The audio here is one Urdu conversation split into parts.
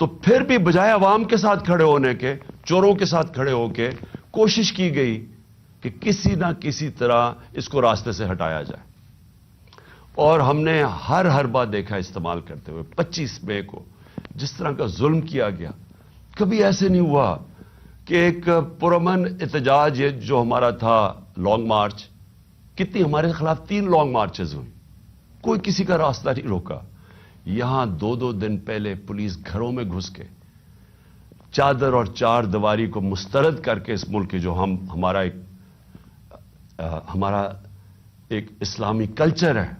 تو پھر بھی بجائے عوام کے ساتھ کھڑے ہونے کے، چوروں کے ساتھ کھڑے ہو کے کوشش کی گئی کہ کسی نہ کسی طرح اس کو راستے سے ہٹایا جائے، اور ہم نے ہر بات دیکھا استعمال کرتے ہوئے۔ 25 مئی کو جس طرح کا ظلم کیا گیا، کبھی ایسے نہیں ہوا کہ ایک پرامن احتجاج یہ جو ہمارا تھا لانگ مارچ، کتنی ہمارے خلاف 3 لانگ مارچز ہوئی، کوئی کسی کا راستہ نہیں روکا۔ یہاں 2 دن پہلے پولیس گھروں میں گھس کے چادر اور چار دیواری کو مسترد کر کے اس ملک کے جو ہمارا ایک اسلامی کلچر ہے،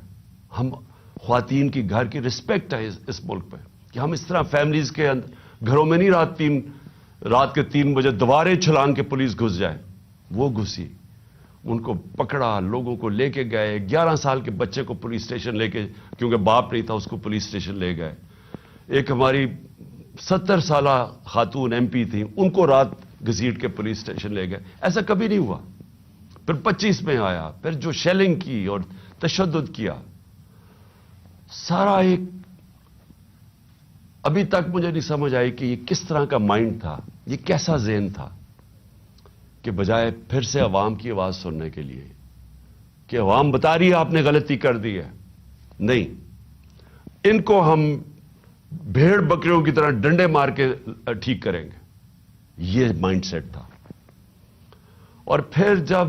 ہم خواتین کی گھر کی رسپیکٹ ہے اس ملک پہ، کہ ہم اس طرح فیملیز کے گھروں میں نہیں رات کے 3 بجے دیواریں چھلانگ کے پولیس گھس جائے، وہ گھسی، ان کو پکڑا، لوگوں کو لے کے گئے، 11 سال کے بچے کو پولیس اسٹیشن لے کے، کیونکہ باپ نہیں تھا اس کو پولیس اسٹیشن لے گئے، ایک ہماری 70 سالہ خاتون ایم پی تھی، ان کو رات گھسیٹ کے پولیس اسٹیشن لے گئے۔ ایسا کبھی نہیں ہوا۔ پھر 25 میں آیا، پھر جو شیلنگ کی اور تشدد کیا، سارا ایک ابھی تک مجھے نہیں سمجھ آئی کہ یہ کس طرح کا مائنڈ تھا، یہ کیسا ذہن تھا کہ بجائے پھر سے عوام کی آواز سننے کے لیے کہ عوام بتا رہی ہے آپ نے غلطی کر دی ہے، نہیں، ان کو ہم بھیڑ بکریوں کی طرح ڈنڈے مار کے ٹھیک کریں گے، یہ مائنڈ سیٹ تھا۔ اور پھر جب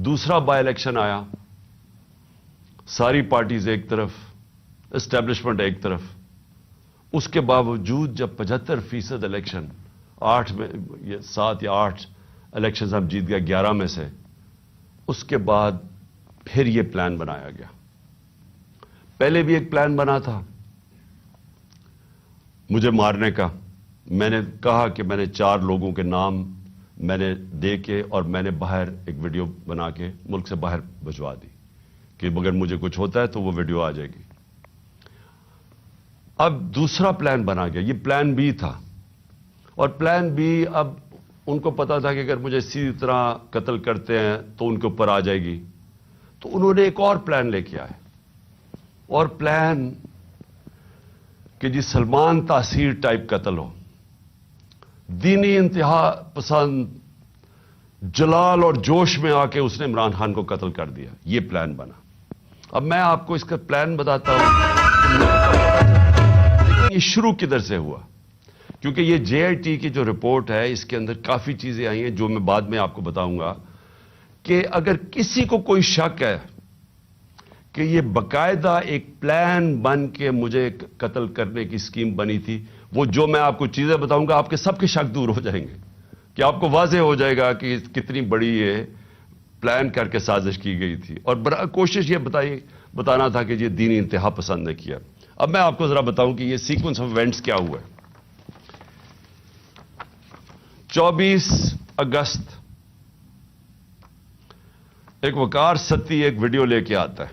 دوسرا بائی الیکشن آیا، ساری پارٹیز ایک طرف، اسٹیبلشمنٹ ایک طرف، اس کے باوجود جب 75% الیکشن، 7 یا 8 الیکشنز ہم جیت گئے 11 میں سے، اس کے بعد پھر یہ پلان بنایا گیا۔ پہلے بھی ایک پلان بنا تھا مجھے مارنے کا، میں نے کہا کہ میں نے 4 لوگوں کے نام میں نے دے کے اور میں نے باہر ایک ویڈیو بنا کے ملک سے باہر بھجوا دی کہ اگر مجھے کچھ ہوتا ہے تو وہ ویڈیو آ جائے گی۔ اب دوسرا پلان بنا گیا، یہ پلان بی تھا، اور پلان بی اب ان کو پتا تھا کہ اگر مجھے اسی طرح قتل کرتے ہیں تو ان کے اوپر آ جائے گی، تو انہوں نے ایک اور پلان لے کے آئے، اور پلان کہ جی سلمان تاثیر ٹائپ قتل ہو، دینی انتہا پسند جلال اور جوش میں آ کے اس نے عمران خان کو قتل کر دیا، یہ پلان بنا۔ اب میں آپ کو اس کا پلان بتاتا ہوں، یہ شروع کدھر سے ہوا، کیونکہ یہ جے آئی ٹی کی جو رپورٹ ہے اس کے اندر کافی چیزیں آئی ہیں جو میں بعد میں آپ کو بتاؤں گا، کہ اگر کسی کو کوئی شک ہے کہ یہ باقاعدہ ایک پلان بن کے مجھے قتل کرنے کی اسکیم بنی تھی، وہ جو میں آپ کو چیزیں بتاؤں گا آپ کے سب کے شک دور ہو جائیں گے، کہ آپ کو واضح ہو جائے گا کہ کتنی بڑی یہ پلان کر کے سازش کی گئی تھی، اور کوشش یہ بتانا تھا کہ یہ دینی انتہا پسند نے کیا۔ اب میں آپ کو ذرا بتاؤں کہ یہ سیکوینس آف ایونٹس کیا ہوا ہے۔ 24 اگست ایک وقار ستی ایک ویڈیو لے کے آتا ہے،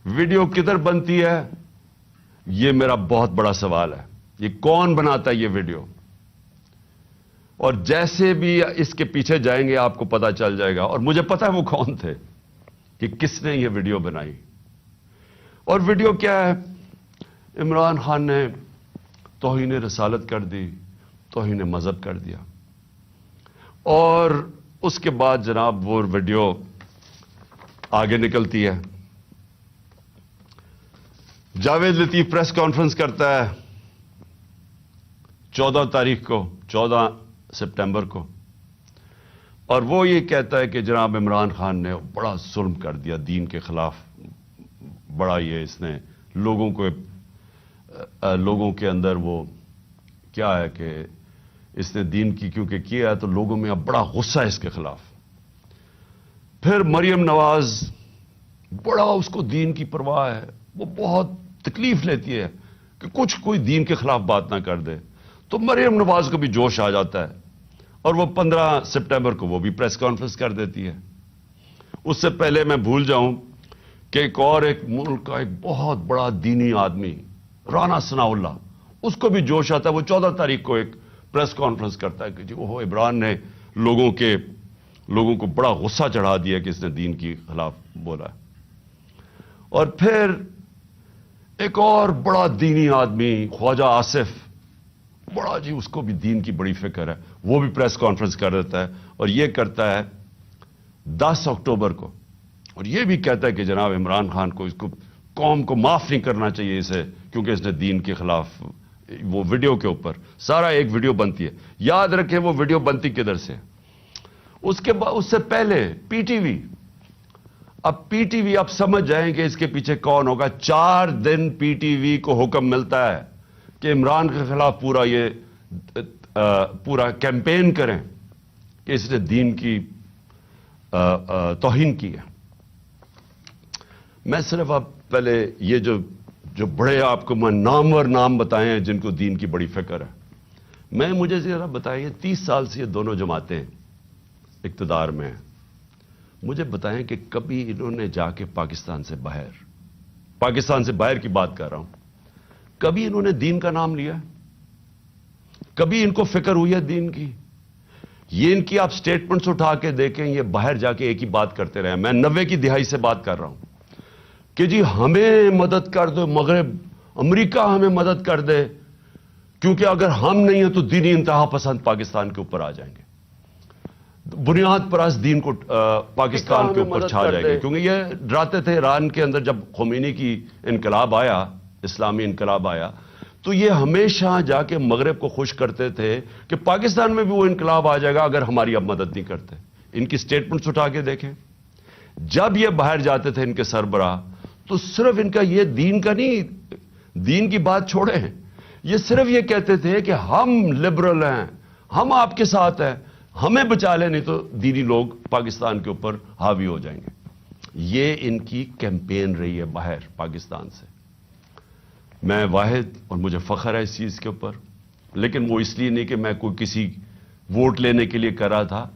ویڈیو کدھر بنتی ہے یہ میرا بہت بڑا سوال ہے، یہ کون بناتا ہے یہ ویڈیو، اور جیسے بھی اس کے پیچھے جائیں گے آپ کو پتا چل جائے گا، اور مجھے پتا ہے وہ کون تھے، کہ کس نے یہ ویڈیو بنائی۔ اور ویڈیو کیا ہے؟ عمران خان نے توہین رسالت کر دی، توہین مذہب کر دیا، اور اس کے بعد جناب وہ ویڈیو آگے نکلتی ہے، جاوید لطیف پریس کانفرنس کرتا ہے 14 تاریخ کو، 14 سپٹمبر کو، اور وہ یہ کہتا ہے کہ جناب عمران خان نے بڑا ظلم کر دیا دین کے خلاف، بڑا یہ اس نے لوگوں کے اندر وہ کیا ہے کہ اس نے دین کی کیونکہ کیا ہے تو لوگوں میں اب بڑا غصہ ہے اس کے خلاف۔ پھر مریم نواز، بڑا اس کو دین کی پرواہ ہے، وہ بہت تکلیف لیتی ہے کہ کوئی دین کے خلاف بات نہ کر دے، تو مریم نواز کو بھی جوش آ جاتا ہے، اور وہ 15 سپٹمبر کو وہ بھی پریس کانفرنس کر دیتی ہے۔ اس سے پہلے میں بھول جاؤں کہ ایک ملک کا ایک بہت بڑا دینی آدمی رانا ثناء اللہ، اس کو بھی جوش آتا ہے، وہ 14 تاریخ کو ایک پریس کانفرنس کرتا ہے کہ جی وہ عمران نے لوگوں کو بڑا غصہ چڑھا دیا کہ اس نے دین کے خلاف بولا ہے۔ اور پھر ایک اور بڑا دینی آدمی خواجہ آصف، بڑا جی، اس کو بھی دین کی بڑی فکر ہے، وہ بھی پریس کانفرنس کر دیتا ہے اور یہ کرتا ہے 10 اکتوبر کو، اور یہ بھی کہتا ہے کہ جناب عمران خان کو، اس کو قوم کو معاف نہیں کرنا چاہیے اسے، کیونکہ اس نے دین کے خلاف، وہ ویڈیو کے اوپر سارا ایک ویڈیو بنتی ہے، یاد رکھیں وہ ویڈیو بنتی کدھر سے، اس سے پہلے پی ٹی وی، اب پی ٹی وی، آپ سمجھ جائیں کہ اس کے پیچھے کون ہوگا، 4 دن پی ٹی وی کو حکم ملتا ہے کہ عمران کے خلاف پورا کیمپین کریں کہ اس نے دین کی توہین کی ہے۔ میں صرف اب پہلے یہ جو بڑے آپ کو میں نامور نام بتائے ہیں جن کو دین کی بڑی فکر ہے، مجھے ذرا بتائیے، 30 سال سے یہ دونوں جماعتیں اقتدار میں ہیں، مجھے بتائیں کہ کبھی انہوں نے جا کے پاکستان سے باہر کی بات کر رہا ہوں، کبھی انہوں نے دین کا نام لیا؟ کبھی ان کو فکر ہوئی ہے دین کی؟ یہ ان کی آپ سٹیٹمنٹس اٹھا کے دیکھیں، یہ باہر جا کے ایک ہی بات کرتے رہے ہیں۔ میں 90 کی دہائی سے بات کر رہا ہوں کہ جی ہمیں مدد کر دو، مغرب، امریکہ ہمیں مدد کر دے، کیونکہ اگر ہم نہیں ہیں تو دینی انتہا پسند پاکستان کے اوپر آ جائیں گے، بنیاد پرست دین کو پاکستان کے اوپر چھا جائے گی، کیونکہ یہ ڈراتے تھے۔ ایران کے اندر جب خمینی کی انقلاب آیا، اسلامی انقلاب آیا، تو یہ ہمیشہ جا کے مغرب کو خوش کرتے تھے کہ پاکستان میں بھی وہ انقلاب آ جائے گا اگر ہماری اب مدد نہیں کرتے۔ ان کی سٹیٹمنٹس اٹھا کے دیکھیں، جب یہ باہر جاتے تھے ان کے سربراہ، تو صرف ان کا یہ دین کا نہیں، دین کی بات چھوڑیں، یہ صرف یہ کہتے تھے کہ ہم لبرل ہیں، ہم آپ کے ساتھ ہیں، ہمیں بچا لیں، نہیں تو دینی لوگ پاکستان کے اوپر حاوی ہو جائیں گے۔ یہ ان کی کیمپین رہی ہے باہر پاکستان سے۔ میں واحد، اور مجھے فخر ہے اس چیز کے اوپر، لیکن وہ اس لیے نہیں کہ میں کوئی کسی ووٹ لینے کے لیے کر رہا تھا،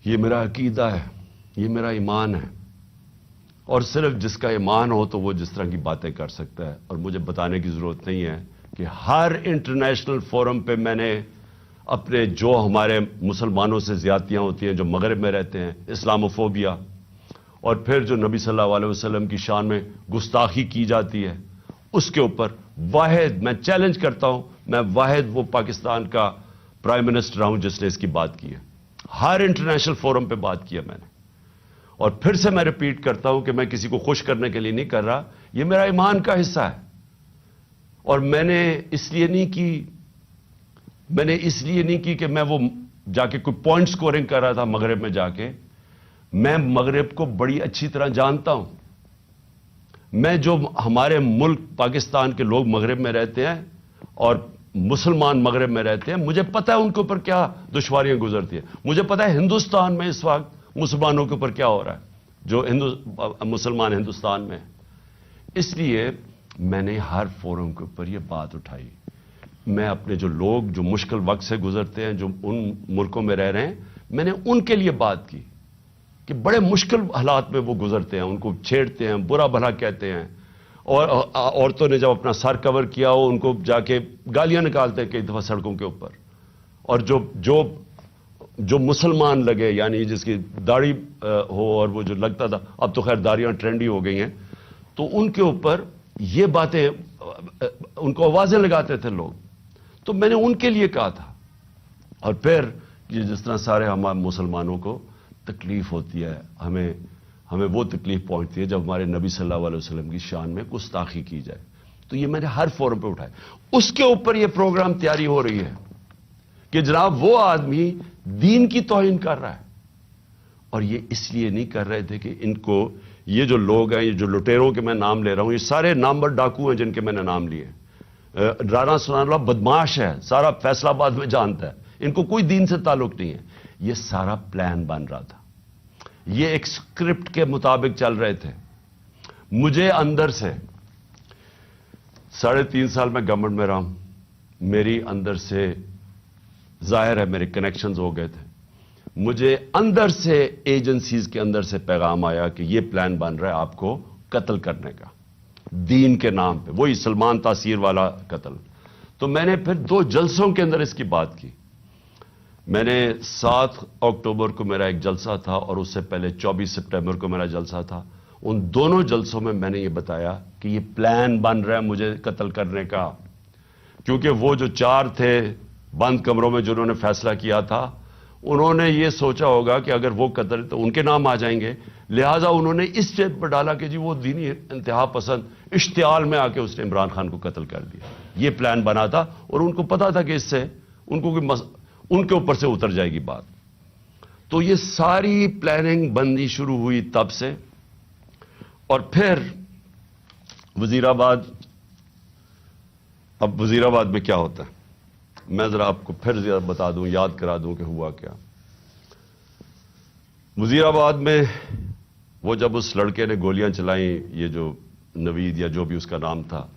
یہ میرا عقیدہ ہے، یہ میرا ایمان ہے، اور صرف جس کا ایمان ہو تو وہ جس طرح کی باتیں کر سکتا ہے۔ اور مجھے بتانے کی ضرورت نہیں ہے کہ ہر انٹرنیشنل فورم پہ میں نے اپنے جو ہمارے مسلمانوں سے زیادتیاں ہوتی ہیں جو مغرب میں رہتے ہیں، اسلاموفوبیا، اور پھر جو نبی صلی اللہ علیہ وسلم کی شان میں گستاخی کی جاتی ہے، اس کے اوپر واحد میں چیلنج کرتا ہوں، میں واحد وہ پاکستان کا پرائم منسٹر ہوں جس نے اس کی بات کی ہے۔ ہر انٹرنیشنل فورم پہ بات کی ہے میں نے، اور پھر سے میں ریپیٹ کرتا ہوں کہ میں کسی کو خوش کرنے کے لیے نہیں کر رہا، یہ میرا ایمان کا حصہ ہے۔ اور میں نے اس لیے نہیں کی کہ میں وہ جا کے کوئی پوائنٹ سکورنگ کر رہا تھا مغرب میں جا کے۔ میں مغرب کو بڑی اچھی طرح جانتا ہوں، میں جو ہمارے ملک پاکستان کے لوگ مغرب میں رہتے ہیں اور مسلمان مغرب میں رہتے ہیں، مجھے پتہ ہے ان کے اوپر کیا دشواریاں گزرتی ہیں، مجھے پتہ ہے ہندوستان میں اس وقت مسلمانوں کے اوپر کیا ہو رہا ہے جو مسلمان ہندوستان میں۔ اس لیے میں نے ہر فورم کے اوپر یہ بات اٹھائی، میں اپنے جو لوگ جو مشکل وقت سے گزرتے ہیں، جو ان ملکوں میں رہ رہے ہیں، میں نے ان کے لیے بات کی کہ بڑے مشکل حالات میں وہ گزرتے ہیں، ان کو چھیڑتے ہیں، برا بھلا کہتے ہیں، اور عورتوں نے جب اپنا سر کور کیا ہو ان کو جا کے گالیاں نکالتے ہیں کئی دفعہ سڑکوں کے اوپر، اور جو مسلمان لگے، یعنی جس کی داڑھی ہو اور وہ جو لگتا تھا، اب تو خیر داڑیاں ٹرینڈی ہو گئی ہیں، تو ان کے اوپر یہ باتیں ان کو آوازیں لگاتے تھے لوگ، تو میں نے ان کے لیے کہا تھا۔ اور پھر یہ جس طرح سارے ہمارے مسلمانوں کو تکلیف ہوتی ہے، ہمیں وہ تکلیف پہنچتی ہے جب ہمارے نبی صلی اللہ علیہ وسلم کی شان میں گستاخی کی جائے، تو یہ میں نے ہر فورم پہ اٹھایا۔ اس کے اوپر یہ پروگرام تیاری ہو رہی ہے کہ جناب وہ آدمی دین کی توہین کر رہا ہے، اور یہ اس لیے نہیں کر رہے تھے کہ ان کو، یہ جو لوگ ہیں، یہ جو لٹیروں کے میں نام لے رہا ہوں، یہ سارے نامور ڈاکو ہیں جن کے میں نے نام لیے، رانا ثناءاللہ بدماش ہے، سارا فیصل آباد میں جانتا ہے، ان کو کوئی دین سے تعلق نہیں ہے۔ یہ سارا پلان بن رہا تھا، یہ ایک سکرپٹ کے مطابق چل رہے تھے۔ مجھے اندر سے 3.5 سال میں گورنمنٹ میں رہا ہوں، میری اندر سے ظاہر ہے میرے کنیکشنز ہو گئے تھے، مجھے اندر سے ایجنسیز کے اندر سے پیغام آیا کہ یہ پلان بن رہا ہے آپ کو قتل کرنے کا، دین کے نام پہ، وہی سلمان تاثیر والا قتل۔ تو میں نے پھر 2 جلسوں کے اندر اس کی بات کی۔ میں نے 7 اکتوبر کو میرا ایک جلسہ تھا، اور اس سے پہلے 24 سپٹمبر کو میرا جلسہ تھا، ان دونوں جلسوں میں میں نے یہ بتایا کہ یہ پلان بن رہا ہے مجھے قتل کرنے کا، کیونکہ وہ جو 4 تھے بند کمروں میں جنہوں نے فیصلہ کیا تھا، انہوں نے یہ سوچا ہوگا کہ اگر وہ قتل تو ان کے نام آ جائیں گے، لہٰذا انہوں نے اس اسٹیپ پر ڈالا کہ جی وہ دینی انتہا پسند اشتعال میں آ کے اس نے عمران خان کو قتل کر دیا۔ یہ پلان بنا تھا اور ان کو پتا تھا کہ اس سے ان کو ان کے اوپر سے اتر جائے گی بات۔ تو یہ ساری پلاننگ بندی شروع ہوئی تب سے، اور پھر وزیر آباد، اب وزیر آباد میں کیا ہوتا ہے میں ذرا آپ کو پھر زیادہ بتا دوں، یاد کرا دوں کہ ہوا کیا۔ وزیر آباد میں وہ جب اس لڑکے نے گولیاں چلائیں، یہ جو نوید یا جو بھی اس کا نام تھا،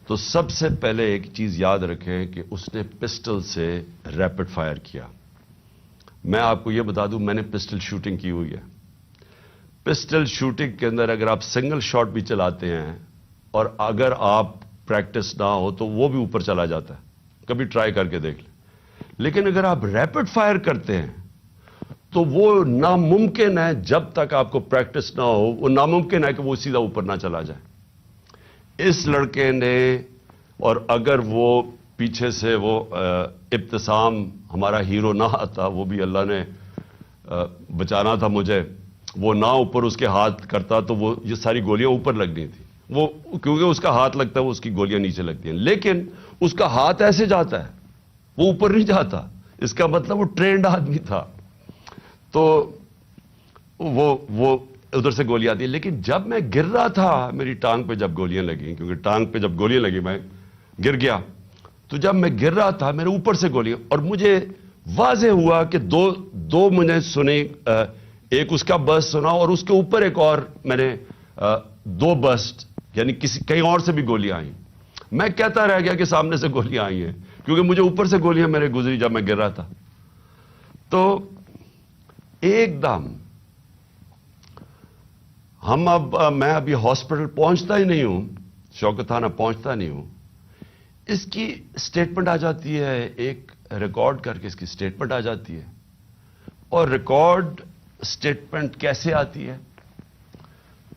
تو سب سے پہلے ایک چیز یاد رکھیں کہ اس نے پسٹل سے ریپڈ فائر کیا۔ میں آپ کو یہ بتا دوں میں نے پسٹل شوٹنگ کی ہوئی ہے۔ پسٹل شوٹنگ کے اندر اگر آپ سنگل شاٹ بھی چلاتے ہیں اور اگر آپ پریکٹس نہ ہو تو وہ بھی اوپر چلا جاتا ہے، کبھی ٹرائی کر کے دیکھ لیں۔ لیکن اگر آپ ریپڈ فائر کرتے ہیں تو وہ ناممکن ہے، جب تک آپ کو پریکٹس نہ ہو وہ ناممکن ہے کہ وہ سیدھا اوپر نہ چلا جائے۔ اس لڑکے نے، اور اگر وہ پیچھے سے وہ ابتسام ہمارا ہیرو نہ آتا، وہ بھی اللہ نے بچانا تھا مجھے، وہ نہ اوپر اس کے ہاتھ کرتا تو وہ یہ ساری گولیاں اوپر لگنی تھی، وہ کیونکہ اس کا ہاتھ لگتا ہے وہ اس کی گولیاں نیچے لگتی ہیں، لیکن اس کا ہاتھ ایسے جاتا ہے وہ اوپر نہیں جاتا، اس کا مطلب وہ ٹرینڈ آدمی تھا، تو وہ ادھر سے گولیاں آتی ہیں۔ لیکن جب میں گر رہا تھا، میری ٹانگ پہ جب گولیاں لگیں، کیونکہ ٹانگ پہ جب گولیاں لگی میں گر گیا، تو جب میں گر رہا تھا میرے اوپر سے گولیاں، اور مجھے واضح ہوا کہ دو مجھے سنے، ایک اس کا برسٹ سنا اور اس کے اوپر ایک اور میں نے 2 برسٹ، یعنی کہیں اور سے بھی گولیاں آئیں۔ میں کہتا رہ گیا کہ سامنے سے گولیاں آئی ہیں، کیونکہ مجھے اوپر سے گولیاں میرے گزری جب میں گر رہا تھا۔ تو ایک دم میں ابھی ہاسپٹل پہنچتا ہی نہیں ہوں، شوکت تھانہ پہنچتا نہیں ہوں، اس کی سٹیٹمنٹ آ جاتی ہے، ایک ریکارڈ کر کے اس کی سٹیٹمنٹ آ جاتی ہے۔ اور ریکارڈ سٹیٹمنٹ کیسے آتی ہے؟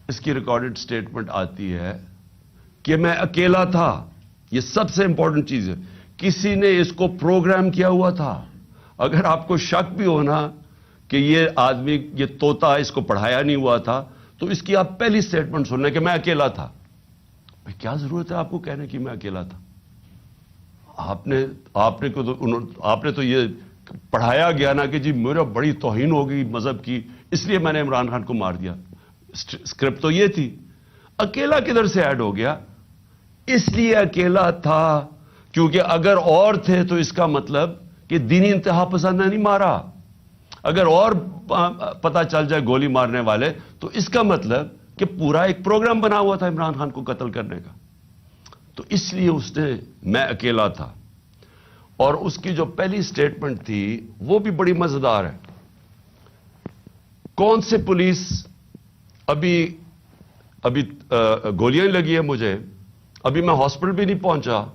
اس کی ریکارڈڈ سٹیٹمنٹ آتی ہے کہ میں اکیلا تھا، یہ سب سے امپورٹنٹ چیز ہے، کسی نے اس کو پروگرام کیا ہوا تھا۔ اگر آپ کو شک بھی ہونا کہ یہ آدمی، یہ طوطا اس کو پڑھایا نہیں ہوا تھا، تو اس کی آپ پہلی سٹیٹمنٹ سن لیں کہ میں اکیلا تھا۔ کیا ضرورت ہے آپ کو کہنے کی میں اکیلا تھا؟ آپ نے تو یہ پڑھایا گیا نا کہ جی میرا بڑی توہین ہو گئی مذہب کی، اس لیے میں نے عمران خان کو مار دیا۔ اسکرپٹ تو یہ تھی۔ اکیلا کدھر سے ایڈ ہو گیا؟ اس لیے اکیلا تھا کیونکہ اگر اور تھے تو اس کا مطلب کہ دینی انتہا پسند نے نہیں مارا، اگر اور پتہ چل جائے گولی مارنے والے تو اس کا مطلب کہ پورا ایک پروگرام بنا ہوا تھا عمران خان کو قتل کرنے کا۔ تو اس لیے اس نے میں اکیلا تھا۔ اور اس کی جو پہلی سٹیٹمنٹ تھی وہ بھی بڑی مزیدار ہے۔ کون سے پولیس، ابھی گولیاں لگی ہیں مجھے، ابھی میں ہاسپٹل بھی نہیں پہنچا،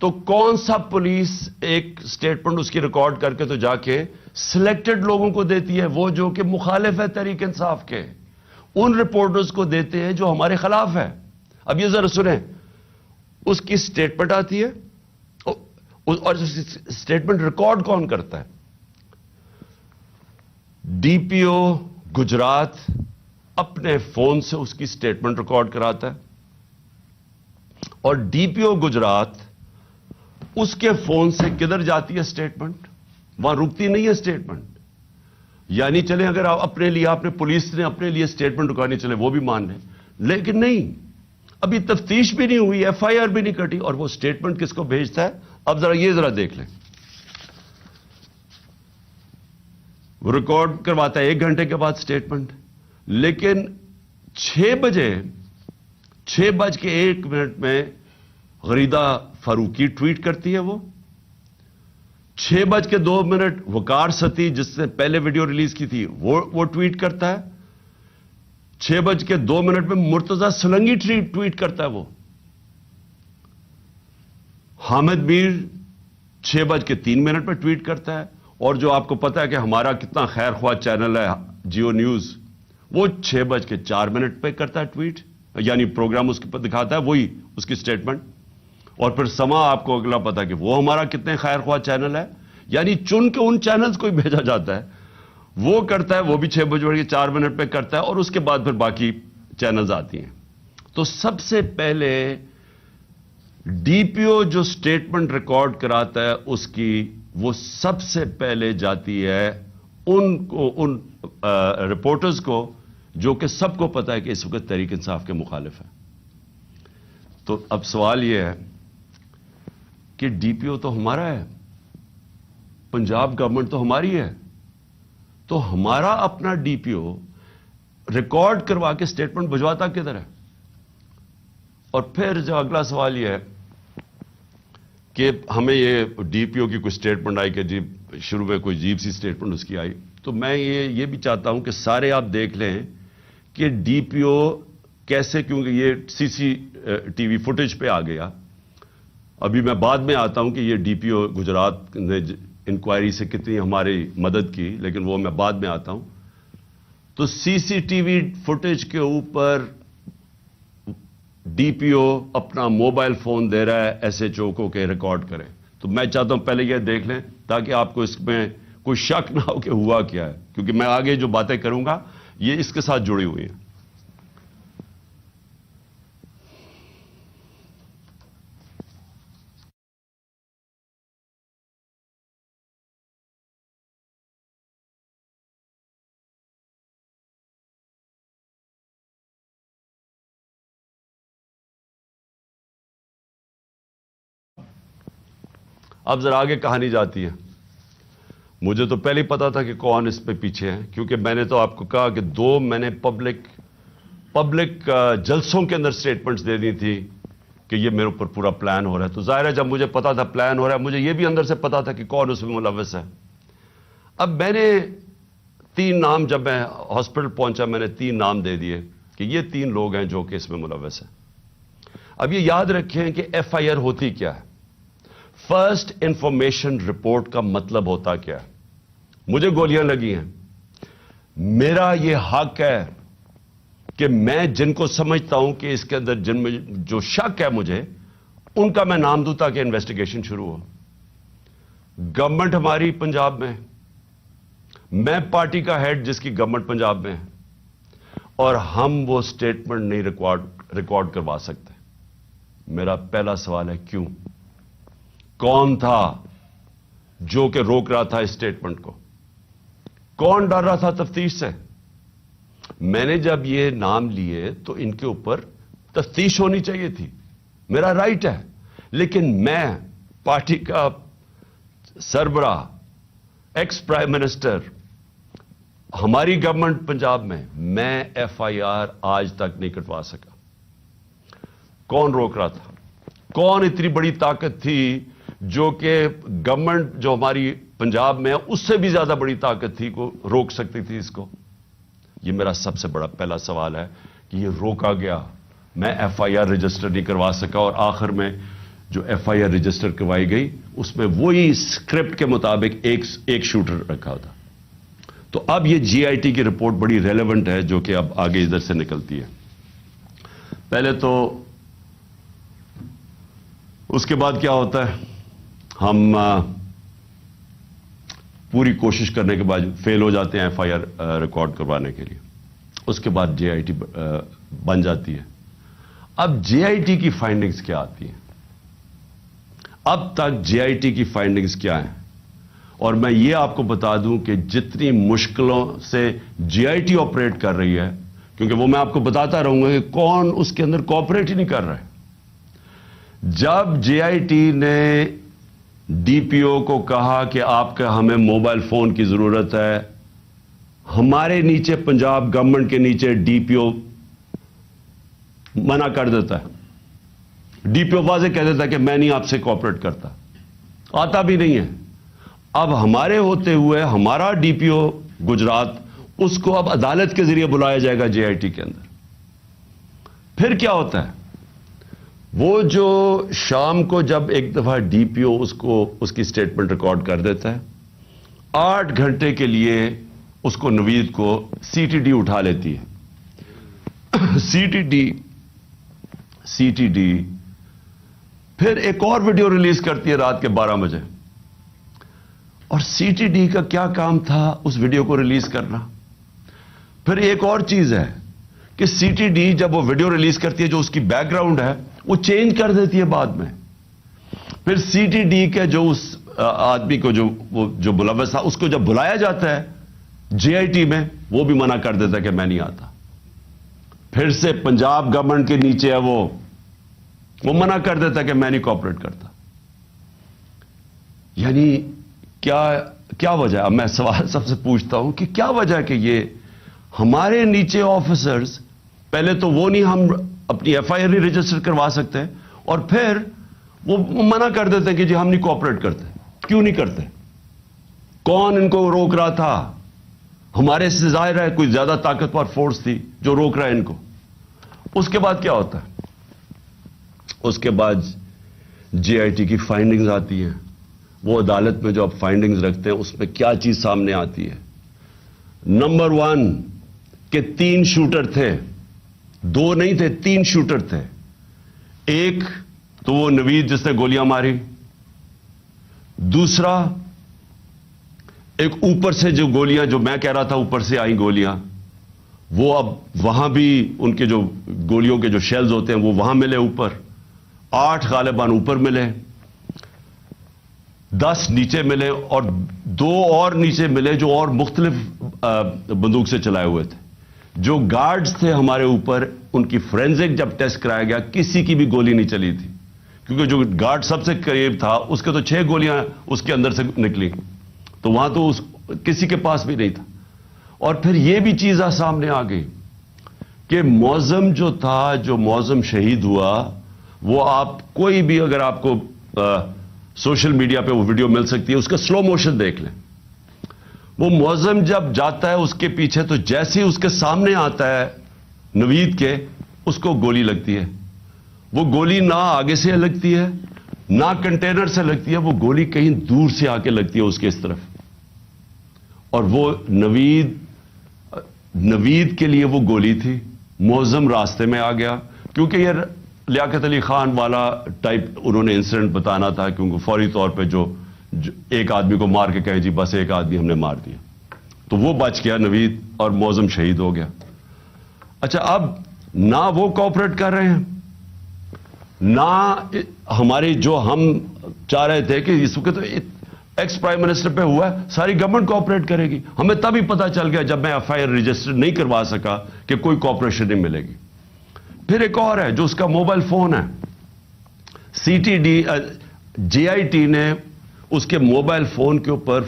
تو کون سا پولیس ایک سٹیٹمنٹ اس کی ریکارڈ کر کے تو جا کے سلیکٹڈ لوگوں کو دیتی ہے، وہ جو کہ مخالف ہے تحریک انصاف کے، ان رپورٹرز کو دیتے ہیں جو ہمارے خلاف ہے۔ اب یہ ذرا سنیں، اس کی سٹیٹمنٹ آتی ہے اور سٹیٹمنٹ ریکارڈ کون کرتا ہے؟ ڈی پی او گجرات اپنے فون سے اس کی سٹیٹمنٹ ریکارڈ کراتا ہے، اور ڈی پی او گجرات اس کے فون سے کدھر جاتی ہے سٹیٹمنٹ؟ وہاں رکتی نہیں ہے سٹیٹمنٹ۔ یعنی چلیں اگر آپ اپنے لیے، آپ نے پولیس نے اپنے لیے سٹیٹمنٹ رکانی چلے وہ بھی مان لیں، لیکن نہیں، ابھی تفتیش بھی نہیں ہوئی، ایف آئی آر بھی نہیں کٹی، اور وہ سٹیٹمنٹ کس کو بھیجتا ہے؟ اب ذرا دیکھ لیں۔ وہ ریکارڈ کرواتا ہے 1 گھنٹے کے بعد سٹیٹمنٹ، لیکن 6:01 میں غریدہ فاروقی ٹویٹ کرتی ہے، وہ 6:02 وقار ستی جس نے پہلے ویڈیو ریلیز کی تھی وہ ٹویٹ کرتا ہے، 6:02 میں مرتضی سلنگی ٹویٹ کرتا ہے، وہ حامد میر 6:03 میں ٹویٹ کرتا ہے، اور جو آپ کو پتا ہے کہ ہمارا کتنا خیر خواہ چینل ہے جیو نیوز، وہ 6:04 پہ کرتا ہے ٹویٹ، یعنی پروگرام اس کے پر دکھاتا ہے وہی اس کی سٹیٹمنٹ، اور پھر سما آپ کو اگلا پتا کہ وہ ہمارا کتنے خیر خواہ چینل ہے، یعنی چن کے ان چینلز کو ہی بھیجا جاتا ہے، وہ کرتا ہے، وہ بھی 6:04 پہ کرتا ہے، اور اس کے بعد پھر باقی چینلز آتی ہیں۔ تو سب سے پہلے ڈی پی او جو سٹیٹمنٹ ریکارڈ کراتا ہے اس کی، وہ سب سے پہلے جاتی ہے ان رپورٹرز کو جو کہ سب کو پتا ہے کہ اس وقت تحریک انصاف کے مخالف ہیں۔ تو اب سوال یہ ہے کہ ڈی پی او تو ہمارا ہے، پنجاب گورنمنٹ تو ہماری ہے، تو ہمارا اپنا ڈی پی او ریکارڈ کروا کے سٹیٹمنٹ بھجواتا کدھر ہے؟ اور پھر جو اگلا سوال یہ ہے کہ ہمیں یہ ڈی پی او کی کوئی سٹیٹمنٹ آئی کہ جی شروع میں کوئی عجیب سی سٹیٹمنٹ اس کی آئی، تو میں یہ بھی چاہتا ہوں کہ سارے آپ دیکھ لیں کہ ڈی پی او کیسے، کیونکہ یہ سی سی ٹی وی فوٹیج پہ آ گیا۔ ابھی میں بعد میں آتا ہوں کہ یہ ڈی پی او گجرات نے انکوائری سے کتنی ہماری مدد کی، لیکن وہ میں بعد میں آتا ہوں۔ تو سی سی ٹی وی فوٹیج کے اوپر ڈی پی او اپنا موبائل فون دے رہا ہے ایس ایچ او کو کہ ریکارڈ کرے۔ تو میں چاہتا ہوں پہلے یہ دیکھ لیں تاکہ آپ کو اس میں کوئی شک نہ ہو کہ ہوا کیا ہے، کیونکہ میں آگے جو باتیں کروں گا یہ اس کے ساتھ جڑی ہوئی ہیں۔ اب ذرا آگے کہانی جاتی ہے۔ مجھے تو پہلے ہی پتا تھا کہ کون اس پہ پیچھے ہے، کیونکہ میں نے تو آپ کو کہا کہ میں نے پبلک جلسوں کے اندر سٹیٹمنٹس دے دی تھی کہ یہ میرے اوپر پورا پلان ہو رہا ہے۔ تو ظاہر ہے جب مجھے پتا تھا پلان ہو رہا ہے، مجھے یہ بھی اندر سے پتا تھا کہ کون اس میں ملوث ہے۔ اب میں نے 3 نام، جب میں ہاسپٹل پہنچا میں نے 3 نام دے دیے کہ یہ 3 لوگ ہیں جو کہ اس میں ملوث ہیں۔ اب یہ یاد رکھیں کہ ایف آئی آر ہوتی کیا ہے، فرسٹ انفارمیشن رپورٹ کا مطلب ہوتا کیا ہے؟ مجھے گولیاں لگی ہیں، میرا یہ حق ہے کہ میں جن کو سمجھتا ہوں کہ اس کے اندر جن میں جو شک ہے مجھے، ان کا میں نام دوں تاکہ انویسٹیگیشن شروع ہو۔ گورنمنٹ ہماری پنجاب میں، میں پارٹی کا ہیڈ جس کی گورنمنٹ پنجاب میں ہے، اور ہم وہ سٹیٹمنٹ نہیں ریکارڈ کروا سکتے۔ میرا پہلا سوال ہے کیوں؟ کون تھا جو کہ روک رہا تھا اس سٹیٹمنٹ کو؟ کون ڈر رہا تھا تفتیش سے؟ میں نے جب یہ نام لیے تو ان کے اوپر تفتیش ہونی چاہیے تھی، میرا رائٹ ہے، لیکن میں پارٹی کا سربراہ، ایکس پرائم منسٹر، ہماری گورنمنٹ پنجاب میں ایف آئی آر آج تک نہیں کٹوا سکا۔ کون روک رہا تھا؟ کون اتنی بڑی طاقت تھی جو کہ گورنمنٹ جو ہماری پنجاب میں ہے اس سے بھی زیادہ بڑی طاقت تھی کو روک سکتی تھی اس کو؟ یہ میرا سب سے بڑا پہلا سوال ہے کہ یہ روکا گیا، میں ایف آئی آر رجسٹر نہیں کروا سکا، اور آخر میں جو ایف آئی آر رجسٹر کروائی گئی اس میں وہی اسکرپٹ کے مطابق ایک شوٹر رکھا تھا۔ تو اب یہ جی آئی ٹی کی رپورٹ بڑی ریلیونٹ ہے جو کہ اب آگے ادھر سے نکلتی ہے۔ پہلے تو اس کے بعد کیا ہوتا ہے، ہم پوری کوشش کرنے کے بعد فیل ہو جاتے ہیں ایف آئی آر ریکارڈ کروانے کے لیے، اس کے بعد جے آئی ٹی بن جاتی ہے۔ اب جے آئی ٹی کی فائنڈنگز کیا آتی ہیں؟ اب تک جے آئی ٹی کی فائنڈنگز کیا ہیں؟ اور میں یہ آپ کو بتا دوں کہ جتنی مشکلوں سے جے آئی ٹی آپریٹ کر رہی ہے، کیونکہ وہ میں آپ کو بتاتا رہوں گا کہ کون اس کے اندر کوآپریٹ ہی نہیں کر رہا ہے۔ جب جے آئی ٹی نے ڈی پی او کو کہا کہ آپ کا ہمیں موبائل فون کی ضرورت ہے، ہمارے نیچے پنجاب گورنمنٹ کے نیچے ڈی پی او منع کر دیتا ہے، ڈی پی او واضح کہہ دیتا ہے کہ میں نہیں آپ سے کوآپریٹ کرتا، آتا بھی نہیں ہے۔ اب ہمارے ہوتے ہوئے ہمارا ڈی پی او گجرات، اس کو اب عدالت کے ذریعے بلایا جائے گا جے آئی ٹی کے اندر۔ پھر کیا ہوتا ہے، وہ جو شام کو جب ایک دفعہ ڈی پی او اس کی سٹیٹمنٹ ریکارڈ کر دیتا ہے، 8 گھنٹے کے لیے اس کو نوید کو سی ٹی ڈی اٹھا لیتی ہے. سی ٹی ڈی پھر ایک اور ویڈیو ریلیز کرتی ہے رات کے 12 بجے. اور سی ٹی ڈی کا کیا کام تھا اس ویڈیو کو ریلیز کرنا. پھر ایک اور چیز ہے کہ سی ٹی ڈی جب وہ ویڈیو ریلیز کرتی ہے جو اس کی بیک گراؤنڈ ہے وہ چینج کر دیتی ہے بعد میں. پھر سی ٹی ڈی کے جو اس آدمی کو جو ملوث تھا اس کو جب بلایا جاتا ہے جے آئی ٹی میں وہ بھی منع کر دیتا ہے کہ میں نہیں آتا. پھر سے پنجاب گورنمنٹ کے نیچے ہے وہ منع کر دیتا ہے کہ میں نہیں کوآپریٹ کرتا. یعنی کیا وجہ ہے؟ اب میں سوال سب سے پوچھتا ہوں کہ کیا وجہ ہے کہ یہ ہمارے نیچے آفیسرز پہلے تو وہ نہیں ہم اپنی ایف آئی آر نہیں رجسٹر کروا سکتے اور پھر وہ منع کر دیتے ہیں کہ جی ہم نہیں کوآپریٹ کرتے. کیوں نہیں کرتے؟ کون ان کو روک رہا تھا؟ ہمارے سے ظاہر ہے کوئی زیادہ طاقتور فورس تھی جو روک رہا ہے ان کو. اس کے بعد کیا ہوتا ہے؟ اس کے بعد جے آئی ٹی کی فائنڈنگز آتی ہیں. وہ عدالت میں جو آپ فائنڈنگز رکھتے ہیں اس میں کیا چیز سامنے آتی ہے؟ نمبر 1 کہ 3 شوٹر تھے. 2 نہیں تھے، 3 شوٹر تھے. ایک تو وہ نوید جس نے گولیاں ماری. دوسرا ایک اوپر سے جو گولیاں جو میں کہہ رہا تھا اوپر سے آئیں گولیاں وہ اب وہاں بھی ان کے جو گولیوں کے جو شیلز ہوتے ہیں وہ وہاں ملے اوپر. 8 غالباً اوپر ملے، 10 نیچے ملے اور 2 اور نیچے ملے جو اور مختلف بندوق سے چلائے ہوئے تھے. جو گارڈز تھے ہمارے اوپر ان کی فورینزک جب ٹیسٹ کرایا گیا کسی کی بھی گولی نہیں چلی تھی کیونکہ جو گارڈ سب سے قریب تھا اس کے تو 6 گولیاں اس کے اندر سے نکلی تو وہاں تو کسی کے پاس بھی نہیں تھا. اور پھر یہ بھی چیز سامنے آ گئی کہ معظم جو تھا جو معظم شہید ہوا وہ آپ کوئی بھی اگر آپ کو سوشل میڈیا پہ وہ ویڈیو مل سکتی ہے اس کا سلو موشن دیکھ لیں. وہ معظم جب جاتا ہے اس کے پیچھے تو جیسے ہی اس کے سامنے آتا ہے نوید کے اس کو گولی لگتی ہے. وہ گولی نہ آگے سے لگتی ہے نہ کنٹینر سے لگتی ہے، وہ گولی کہیں دور سے آ کے لگتی ہے اس کے اس طرف. اور وہ نوید کے لیے وہ گولی تھی. معظم راستے میں آ گیا کیونکہ یہ لیاقت علی خان والا ٹائپ انہوں نے انسیڈنٹ بتانا تھا کیونکہ فوری طور پہ جو ایک آدمی کو مار کے کہیں جی بس ایک آدمی ہم نے مار دیا تو وہ بچ گیا نوید اور معظم شہید ہو گیا. اچھا اب نہ وہ کوآپریٹ کر رہے ہیں نہ ہماری جو ہم چاہ رہے تھے کہ اس وقت ایکس پرائم منسٹر پہ ہوا ہے ساری گورنمنٹ کوآپریٹ کرے گی. ہمیں تب ہی پتا چل گیا جب میں ایف آئی آر رجسٹر نہیں کروا سکا کہ کوئی کوآپریشن نہیں ملے گی. پھر ایک اور ہے جو اس کا موبائل فون ہے. C T D J I T نے اس کے موبائل فون کے اوپر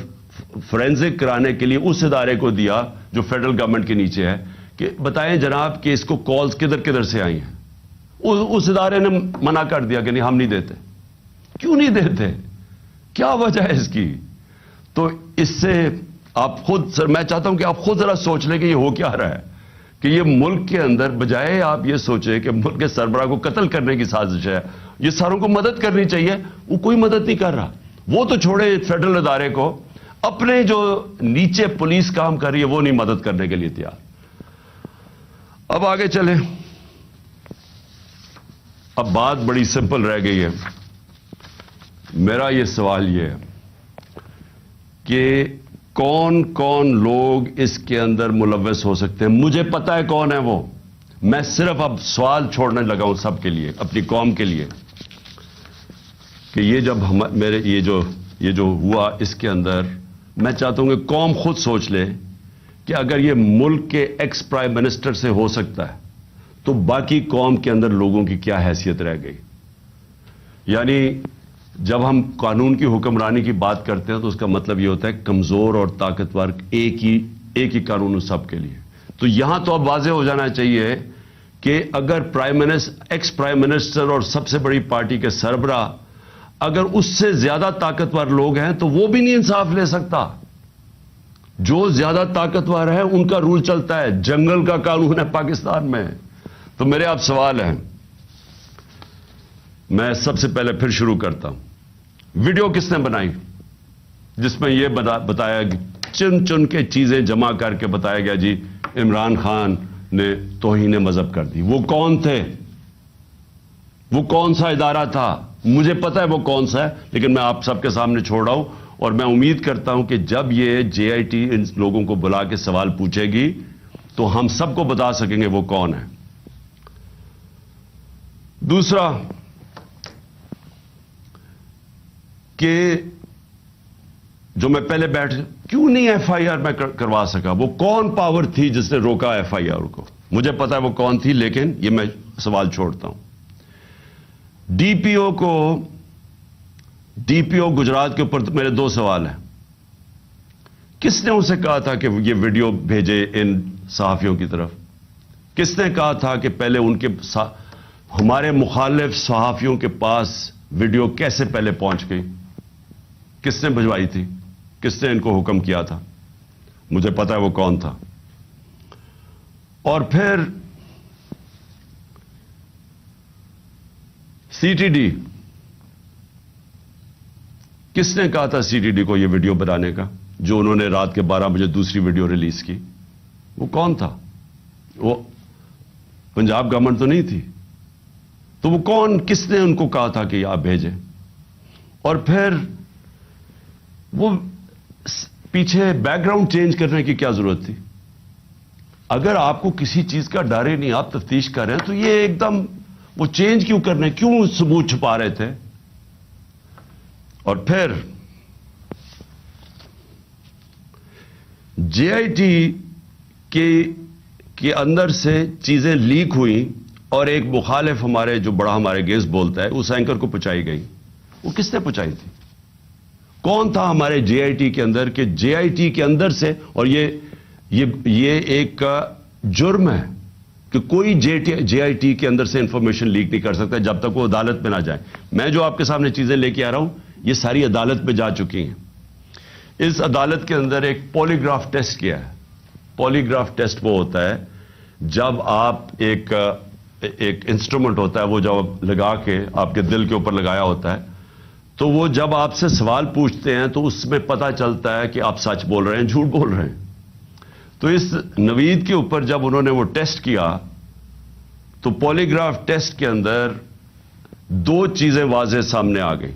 فورینزک کرانے کے لیے اس ادارے کو دیا جو فیڈرل گورنمنٹ کے نیچے ہے کہ بتائیں جناب کہ اس کو کالز کدھر کدھر سے آئی ہیں. اس ادارے نے منع کر دیا کہ نہیں ہم نہیں دیتے. کیوں نہیں دیتے؟ کیا وجہ ہے اس کی؟ تو اس سے آپ خود سر میں چاہتا ہوں کہ آپ خود ذرا سوچ لیں کہ یہ ہو کیا رہا ہے کہ یہ ملک کے اندر بجائے آپ یہ سوچیں کہ ملک کے سربراہ کو قتل کرنے کی سازش ہے یہ ساروں کو مدد کرنی چاہیے وہ کوئی مدد نہیں کر رہا. وہ تو چھوڑے فیڈرل ادارے کو اپنے جو نیچے پولیس کام کر رہی ہے وہ نہیں مدد کرنے کے لیے تیار. اب آگے چلیں. اب بات بڑی سمپل رہ گئی ہے. میرا یہ سوال یہ ہے کہ کون کون لوگ اس کے اندر ملوث ہو سکتے ہیں؟ مجھے پتا ہے کون ہے وہ. میں صرف اب سوال چھوڑنے لگا ہوں سب کے لیے اپنی قوم کے لیے کہ یہ جب میرے یہ جو ہوا اس کے اندر میں چاہتا ہوں کہ قوم خود سوچ لے کہ اگر یہ ملک کے ایکس پرائم منسٹر سے ہو سکتا ہے تو باقی قوم کے اندر لوگوں کی کیا حیثیت رہ گئی. یعنی جب ہم قانون کی حکمرانی کی بات کرتے ہیں تو اس کا مطلب یہ ہوتا ہے کمزور اور طاقتور ایک ہی قانون سب کے لیے. تو یہاں تو اب واضح ہو جانا چاہیے کہ اگر ایکس پرائم منسٹر اور سب سے بڑی پارٹی کے سربراہ اگر اس سے زیادہ طاقتور لوگ ہیں تو وہ بھی نہیں انصاف لے سکتا. جو زیادہ طاقتور ہے ان کا رول چلتا ہے. جنگل کا قانون ہے پاکستان میں. تو میرے آپ سوال ہیں. میں سب سے پہلے پھر شروع کرتا ہوں. ویڈیو کس نے بنائی جس میں یہ بتایا چن چن کے چیزیں جمع کر کے بتایا گیا جی عمران خان نے توہین مذہب کر دی. وہ کون تھے؟ وہ کون سا ادارہ تھا؟ مجھے پتا ہے وہ کون سا ہے، لیکن میں آپ سب کے سامنے چھوڑ رہا ہوں، اور میں امید کرتا ہوں کہ جب یہ جے آئی ٹی ان لوگوں کو بلا کے سوال پوچھے گی تو ہم سب کو بتا سکیں گے وہ کون ہے. دوسرا کہ جو میں پہلے کیوں نہیں ایف آئی آر میں کروا سکا؟ وہ کون پاور تھی جس نے روکا ایف آئی آر کو؟ مجھے پتا ہے وہ کون تھی، لیکن یہ میں سوال چھوڑتا ہوں. ڈی پی او گجرات کے اوپر میرے دو سوال ہیں. کس نے اسے کہا تھا کہ یہ ویڈیو بھیجے ان صحافیوں کی طرف؟ کس نے کہا تھا کہ پہلے ان کے ہمارے مخالف صحافیوں کے پاس ویڈیو کیسے پہلے پہنچ گئی؟ کس نے بھجوائی تھی؟ کس نے ان کو حکم کیا تھا؟ مجھے پتا ہے وہ کون تھا. اور پھر سی ٹی ڈی، کس نے کہا تھا سی ٹی ڈی کو یہ ویڈیو بنانے کا جو انہوں نے رات کے 12 بجے دوسری ویڈیو ریلیز کی؟ وہ کون تھا؟ وہ پنجاب گورنمنٹ تو نہیں تھی. تو وہ کون، کس نے ان کو کہا تھا کہ آپ بھیجیں؟ اور پھر وہ پیچھے بیک گراؤنڈ چینج کرنے کی کیا ضرورت تھی؟ اگر آپ کو کسی چیز کا ڈر ہی نہیں، آپ تفتیش کر رہے ہیں، تو یہ ایک دم وہ چینج کیوں کرنے، کیوں ثبوت چھپا رہے تھے؟ اور پھر جے آئی ٹی کے اندر سے چیزیں لیک ہوئیں اور ایک مخالف ہمارے جو بڑا ہمارے اگینسٹ بولتا ہے اس اینکر کو پہنچائی گئی. وہ کس نے پہنچائی تھی؟ کون تھا ہمارے جے آئی ٹی کے اندر کہ جے آئی ٹی کے اندر سے، اور یہ ایک جرم ہے کہ کوئی جے آئی ٹی کے اندر سے انفارمیشن لیک نہیں کر سکتا جب تک وہ عدالت میں نہ جائے. میں جو آپ کے سامنے چیزیں لے کے آ رہا ہوں یہ ساری عدالت میں جا چکی ہیں. اس عدالت کے اندر ایک پولیگراف ٹیسٹ کیا ہے. پولیگراف ٹیسٹ وہ ہوتا ہے جب آپ ایک انسٹرومنٹ ہوتا ہے وہ جب لگا کے آپ کے دل کے اوپر لگایا ہوتا ہے، تو وہ جب آپ سے سوال پوچھتے ہیں تو اس میں پتہ چلتا ہے کہ آپ سچ بول رہے ہیں جھوٹ بول رہے ہیں. تو اس نوید کے اوپر جب انہوں نے وہ ٹیسٹ کیا تو پولیگراف ٹیسٹ کے اندر دو چیزیں واضح سامنے آ گئی.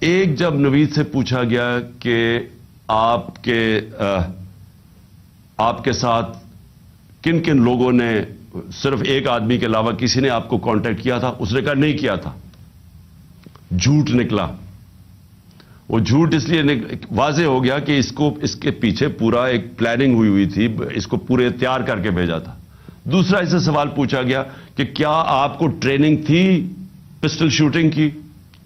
ایک، جب نوید سے پوچھا گیا کہ آپ کے ساتھ کن کن لوگوں نے، صرف ایک آدمی کے علاوہ کسی نے آپ کو کانٹیکٹ کیا تھا؟ اس نے کہا نہیں کیا تھا. جھوٹ نکلا. وہ جھوٹ اس لیے واضح ہو گیا کہ اس کے پیچھے پورا ایک پلاننگ ہوئی تھی، اس کو پورے تیار کر کے بھیجا تھا. دوسرا، اس سے سوال پوچھا گیا کہ کیا آپ کو ٹریننگ تھی پسٹل شوٹنگ کی؟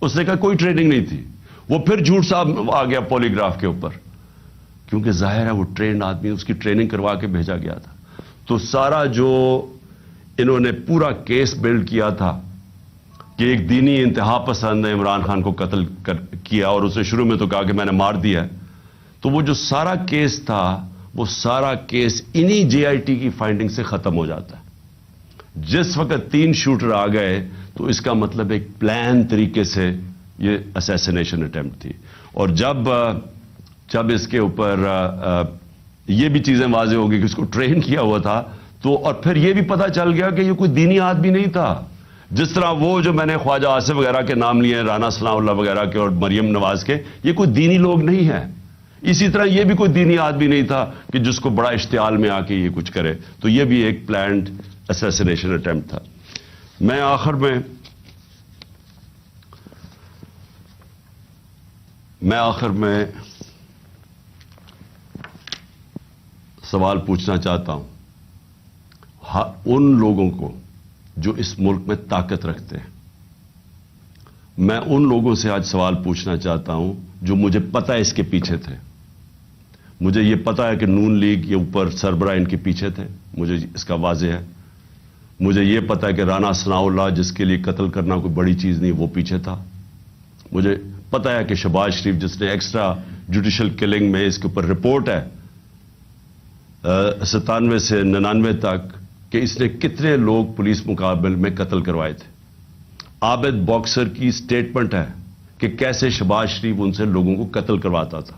اس نے کہا کوئی ٹریننگ نہیں تھی. وہ پھر جھوٹ صاحب آ گیا پولیگراف کے اوپر، کیونکہ ظاہر ہے وہ ٹرینڈ آدمی، اس کی ٹریننگ کروا کے بھیجا گیا تھا. تو سارا جو انہوں نے پورا کیس بلڈ کیا تھا کہ ایک دینی انتہا پسند نے عمران خان کو قتل کیا، اور اسے شروع میں تو کہا کہ میں نے مار دیا ہے، تو وہ جو سارا کیس تھا وہ سارا کیس انہی جے آئی ٹی کی فائنڈنگ سے ختم ہو جاتا ہے. جس وقت 3 شوٹر آ گئے تو اس کا مطلب ایک پلان طریقے سے یہ اسیسینیشن اٹیمپٹ تھی. اور جب اس کے اوپر یہ بھی چیزیں واضح ہو گئی کہ اس کو ٹرین کیا ہوا تھا، تو اور پھر یہ بھی پتہ چل گیا کہ یہ کوئی دینی آدمی نہیں تھا. جس طرح وہ جو میں نے خواجہ آصف وغیرہ کے نام لیے، رانا ثناء اللہ وغیرہ کے اور مریم نواز کے، یہ کوئی دینی لوگ نہیں ہیں. اسی طرح یہ بھی کوئی دینی آدمی نہیں تھا کہ جس کو بڑا اشتعال میں آ کے یہ کچھ کرے. تو یہ بھی ایک پلانڈ اسیسینیشن اٹیمپٹ تھا. میں آخر میں سوال پوچھنا چاہتا ہوں ان لوگوں کو جو اس ملک میں طاقت رکھتے ہیں. میں ان لوگوں سے آج سوال پوچھنا چاہتا ہوں جو مجھے پتہ ہے اس کے پیچھے تھے. مجھے یہ پتہ ہے کہ نون لیگ یہ اوپر سربراہ ان کے پیچھے تھے، مجھے اس کا واضح ہے. مجھے یہ پتہ ہے کہ رانا ثناء اللہ جس کے لیے قتل کرنا کوئی بڑی چیز نہیں، وہ پیچھے تھا. مجھے پتہ ہے کہ شہباز شریف جس نے ایکسٹرا جوڈیشل کلنگ میں، اس کے اوپر رپورٹ ہے 97 سے 99 تک کہ اس نے کتنے لوگ پولیس مقابل میں قتل کروائے تھے. عابد باکسر کی سٹیٹمنٹ ہے کہ کیسے شہباز شریف ان سے لوگوں کو قتل کرواتا تھا.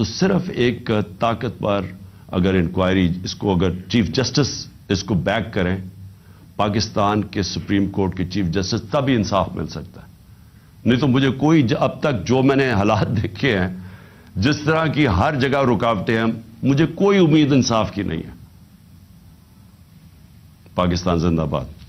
تو صرف ایک طاقتور اگر انکوائری اس کو اگر چیف جسٹس اس کو بیک کریں، پاکستان کے سپریم کورٹ کے چیف جسٹس، تب ہی انصاف مل سکتا ہے. نہیں تو مجھے کوئی اب تک جو میں نے حالات دیکھے ہیں، جس طرح کی ہر جگہ رکاوٹیں ہیں، مجھے کوئی امید انصاف کی نہیں ہے. پاکستان زندہ باد.